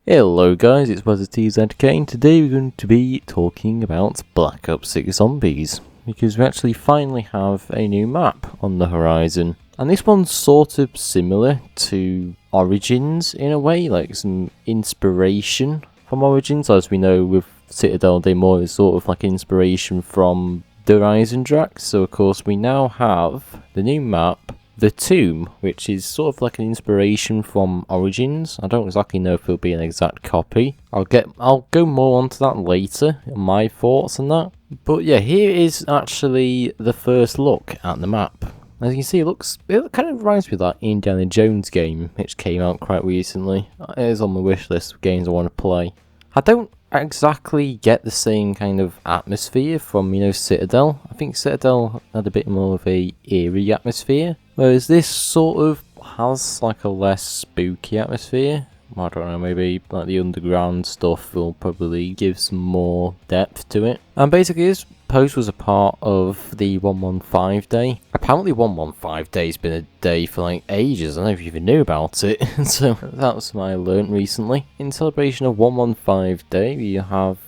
Hello guys, it's BO6 and today we're going to be talking about Black Ops 6 Zombies, because we actually finally have a new map on the horizon. And this one's sort of similar to Origins in a way, like some inspiration from Origins. As we know with Citadel, they more is sort of like inspiration from the Horizon Drax. So of course we now have the new map, The Tomb, which is sort of like an inspiration from Origins. I don't exactly know if it'll be an exact copy. I'll go more onto that later, my thoughts on that. But yeah, here is actually the first look at the map. As you can see, it kind of reminds me of that Indiana Jones game, which came out quite recently. It is on my wish list of games I want to play. I don't exactly get the same kind of atmosphere from, Citadel. I think Citadel had a bit more of a eerie atmosphere, whereas this sort of has like a less spooky atmosphere. I don't know, maybe like the underground stuff will probably give some more depth to it. And basically this post was a part of the 115 day. Apparently 115 day has been a day for like ages. I don't know if you even knew about it. So that's what I learned recently. In celebration of 115 day, we have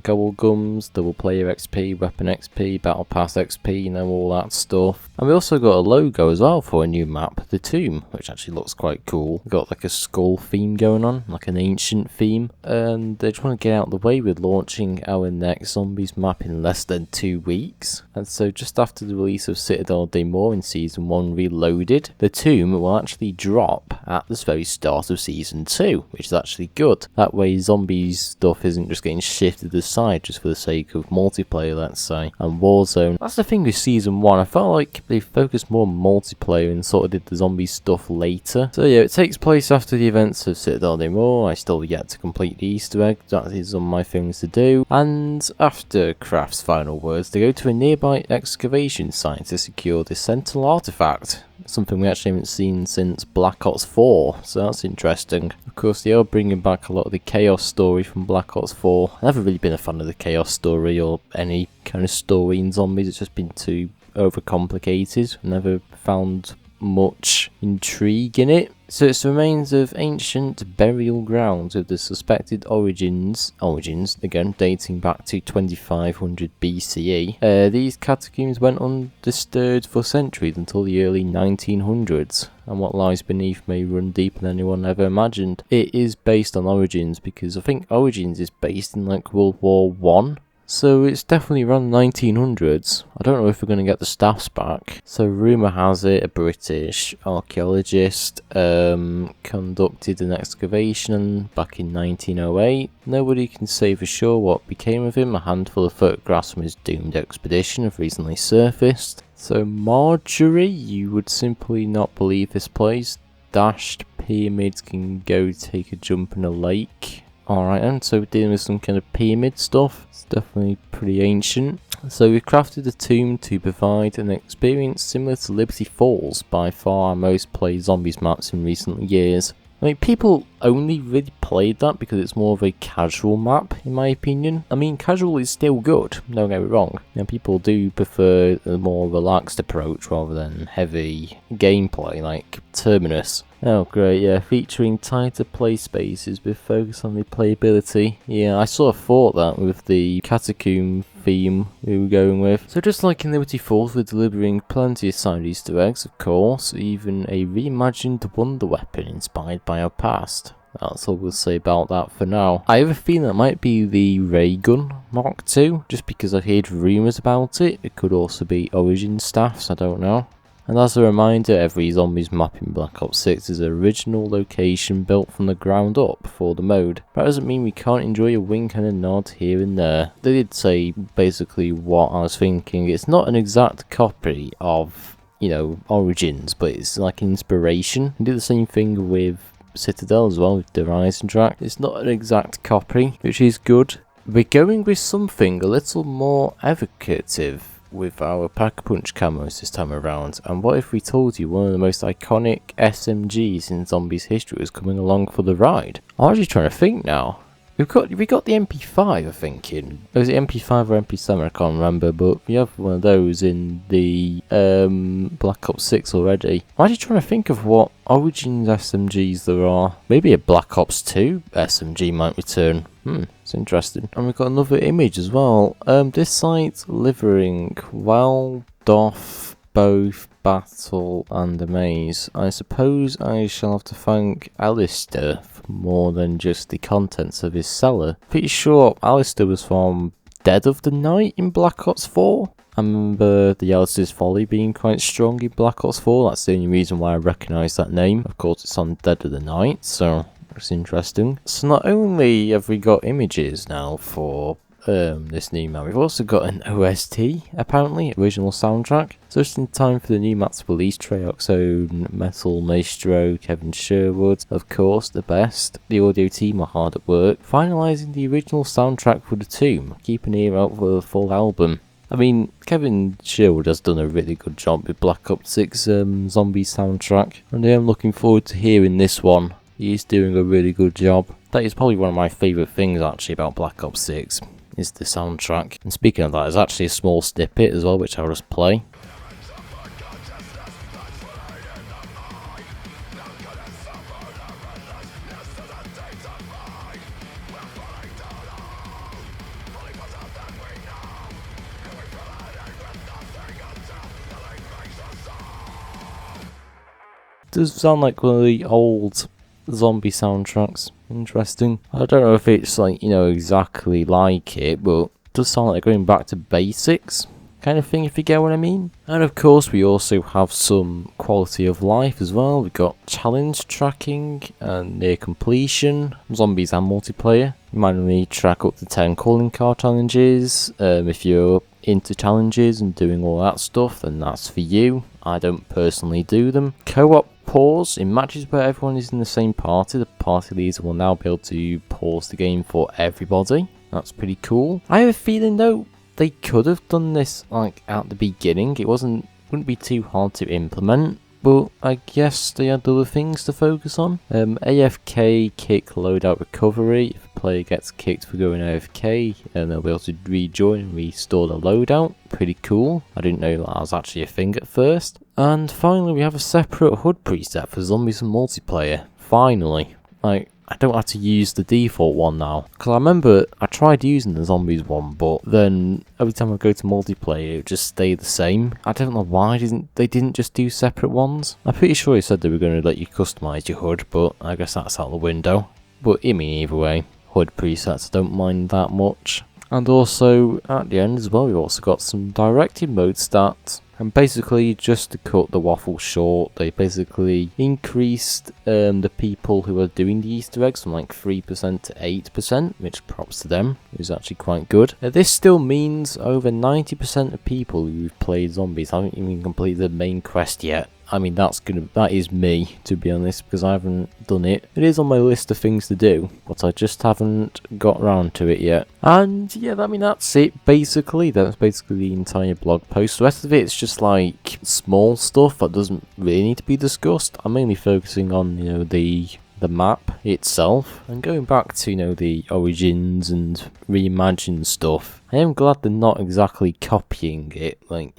gold gums, double player XP, weapon XP, battle pass XP, all that stuff. And we also got a logo as well for a new map, The Tomb, which actually looks quite cool. We've got like a skull theme going on, like an ancient theme. And they just want to get out of the way with launching our next Zombies map in less than 2 weeks. And so just after the release of Citadel Day More in Season 1 Reloaded, The Tomb will actually drop at the very start of Season 2, which is actually good. That way Zombies stuff isn't just getting shifted aside just for the sake of multiplayer, let's say. And Warzone, that's the thing with Season 1, I felt like they focused more on multiplayer and sort of did the zombie stuff later. So yeah, it takes place after the events of Citadel Day More. I still yet to complete the Easter egg, that is on my things to do. And after Kraft's final words, they go to a nearby excavation site to secure the Sentinel artifact. Something we actually haven't seen since Black Ops 4, so that's interesting. Of course, they are bringing back a lot of the Chaos story from Black Ops 4. I've never really been a fan of the Chaos story or any kind of story in Zombies. It's just been too overcomplicated. Never found much intrigue in it. So it's the remains of ancient burial grounds of the suspected origins again dating back to 2500 BCE. These catacombs went undisturbed for centuries until the early 1900s, and what lies beneath may run deeper than anyone ever imagined. It is based on Origins because I think Origins is based in like World War One. So it's definitely around the 1900s. I don't know if we're going to get the staffs back. So rumour has it a British archaeologist conducted an excavation back in 1908. Nobody can say for sure what became of him. A handful of photographs from his doomed expedition have recently surfaced. So Marjorie, you would simply not believe this place. Dashed pyramids can go take a jump in a lake. Alright, and so we're dealing with some kind of pyramid stuff. It's definitely pretty ancient. So we've crafted a tomb to provide an experience similar to Liberty Falls, by far our most played Zombies maps in recent years. I mean, people only really played that because it's more of a casual map, in my opinion. I mean, casual is still good, don't get me wrong. People do prefer a more relaxed approach rather than heavy gameplay like Terminus. Oh great, yeah, featuring tighter play spaces with focus on replayability. Yeah, I sort of thought that with the catacomb theme we were going with. So just like in Liberty Falls, we're delivering plenty of side Easter eggs, of course, even a reimagined wonder weapon inspired by our past. That's all we'll say about that for now. I have a feeling that might be the Ray Gun Mark II, just because I've heard rumours about it. It could also be Origin staffs, I don't know. And as a reminder, every Zombies map in Black Ops 6 is an original location built from the ground up for the mode. That doesn't mean we can't enjoy a wink and a nod here and there. They did say basically what I was thinking. It's not an exact copy of, Origins, but it's like an inspiration. They did the same thing with Citadel as well, with the Horizon Drax. It's not an exact copy, which is good. We're going with something a little more evocative with our Pack-a-Punch camos this time around. And what if we told you one of the most iconic SMGs in Zombies history was coming along for the ride? I'm actually trying to think now. we got the MP5, I think. Was it MP5 or MP7? I can't remember, but we have one of those in the Black Ops 6 already. I'm actually trying to think of what Origins SMGs there are. Maybe a Black Ops 2 SMG might return. It's interesting. And we've got another image as well. This site's livering well doth both battle and amaze. I suppose I shall have to thank Alistair for more than just the contents of his cellar. Pretty sure Alistair was from Dead of the Night in Black Ops 4. I remember the Alistair's Folly being quite strong in Black Ops 4. That's the only reason why I recognise that name. Of course, it's on Dead of the Night, so that's interesting. So not only have we got images now for this new map, we've also got an OST, apparently, original soundtrack. So just in time for the new map's release, Treyarch's Metal Maestro, Kevin Sherwood, of course, the best. The audio team are hard at work, finalising the original soundtrack for the Tomb. Keep an ear out for the full album. I mean, Kevin Sherwood has done a really good job with Black Ops 6 Zombies soundtrack, and I am looking forward to hearing this one. He is doing a really good job. That is probably one of my favourite things actually about Black Ops 6. Is the soundtrack. And speaking of that, there's actually a small snippet as well, which I'll just play. It does sound like one of the old zombie soundtracks. Interesting. I don't know if it's like, exactly like it, but it does sound like going back to basics kind of thing, if you get what I mean. And of course we also have some quality of life as well. We've got challenge tracking and near completion, zombies and multiplayer. You might only track up to 10 calling card challenges. If you're into challenges and doing all that stuff, then that's for you. I don't personally do them. Co-op pause in matches where everyone is in the same party. The party leader will now be able to pause the game for everybody. That's pretty cool. I have a feeling though they could have done this like at the beginning. It wouldn't be too hard to implement, but I guess they had other things to focus on. AFK kick loadout recovery. If a player gets kicked for going AFK, and they'll be able to rejoin and restore the loadout. Pretty cool. I didn't know that was actually a thing at first. And finally, we have a separate HUD preset for zombies and multiplayer. Finally, I don't have to use the default one now. Because I remember I tried using the zombies one, but then every time I go to multiplayer, it would just stay the same. I don't know why they didn't just do separate ones. I'm pretty sure they said they were going to let you customise your HUD, but I guess that's out the window. But I mean, either way, HUD presets, I don't mind that much. And also, at the end as well, we've also got some directed mode stats. And basically, just to cut the waffle short, they basically increased the people who are doing the Easter eggs from like 3% to 8%, which props to them. It was actually quite good. This still means over 90% of people who've played zombies haven't even completed the main quest yet. I mean, that is me, to be honest, because I haven't done it. It is on my list of things to do, but I just haven't got around to it yet. And yeah, I mean, that's it, basically. That's basically the entire blog post. The rest of it is just like small stuff that doesn't really need to be discussed. I'm mainly focusing on, the map itself, and going back to the origins and reimagined stuff. I am glad they're not exactly copying it, like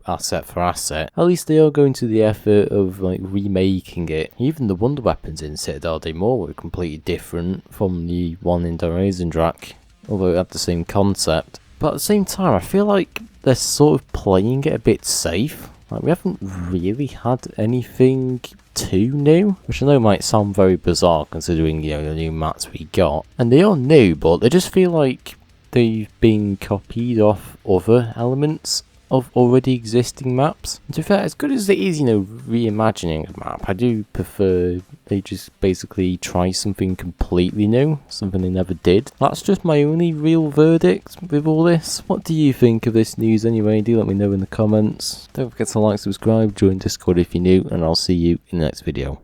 asset for asset. At least they are going to the effort of like remaking it. Even the wonder weapons in Citadel Day More were completely different from the one in Drak, although it had the same concept. But at the same time, I feel like they're sort of playing it a bit safe. Like, we haven't really had anything too new, which I know might sound very bizarre considering the new maps we got. And they are new, but they just feel like they've been copied off other elements of already existing maps. And to be fair, as good as it is, reimagining a map, I do prefer they just basically try something completely new, something they never did. That's just my only real verdict with all this. What do you think of this news anyway? Do let me know in the comments. Don't forget to like, subscribe, join Discord if you're new, and I'll see you in the next video.